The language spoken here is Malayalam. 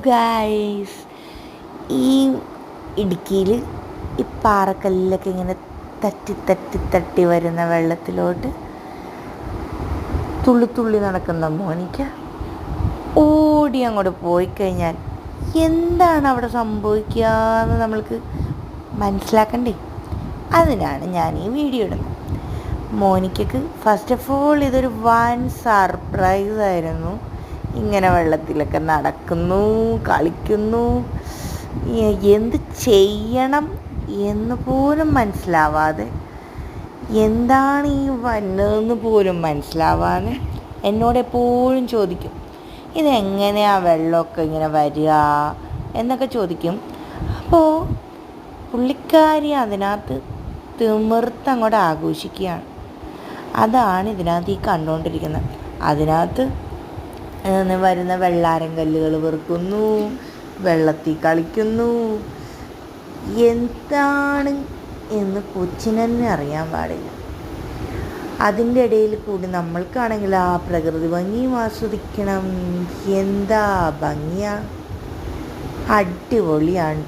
ഗായ്സ്, ഈ ഇടുക്കിയിൽ ഈ പാറക്കല്ലിലൊക്കെ ഇങ്ങനെ തട്ടി തട്ടി തട്ടി വരുന്ന വെള്ളത്തിലോട്ട് തുള്ളി തുള്ളി നടക്കുന്ന മോനിക്ക ഓടി അങ്ങോട്ട് പോയി കഴിഞ്ഞാൽ എന്താണ് അവിടെ സംഭവിക്കുക എന്ന് നമ്മൾക്ക് മനസ്സിലാക്കണ്ടേ? അതിനാണ് ഞാൻ ഈ വീഡിയോ ഇടുന്നത്. മോനിക്കക്ക് ഫസ്റ്റ് ഓഫ് ഓൾ ഇതൊരു വൻ സർപ്രൈസ് ആയിരുന്നു. ഇങ്ങനെ വെള്ളത്തിലൊക്കെ നടക്കുന്നു, കളിക്കുന്നു, എന്ത് ചെയ്യണം എന്ന് പോലും മനസ്സിലാവാതെ, എന്താണ് ഈ വന്നതെന്ന് പോലും മനസ്സിലാവാതെ എന്നോട് എപ്പോഴും ചോദിക്കും, ഇതെങ്ങനെയാണ് വെള്ളമൊക്കെ ഇങ്ങനെ വരിക എന്നൊക്കെ ചോദിക്കും. അപ്പോൾ പുള്ളിക്കാരി അതിനകത്ത് തിമിർത്തങ്ങോട്ട് ആഘോഷിക്കുകയാണ്. അതാണ് ഇതിനകത്ത് ഈ കണ്ടുകൊണ്ടിരിക്കുന്നത്. അതിനകത്ത് വരുന്ന വെള്ളാരം കല്ലുകൾ വെറുക്കുന്നു, വെള്ളത്തിൽ കളിക്കുന്നു, എന്താണ് എന്ന് കൊച്ചിനെന്നെ അറിയാൻ പാടില്ല. അതിൻ്റെ ഇടയിൽ കൂടി നമ്മൾക്കാണെങ്കിൽ ആ പ്രകൃതി ഭംഗിയും ആസ്വദിക്കണം. എന്താ ഭംഗിയാ, അടിപൊളിയാണ് കേട്ടോ.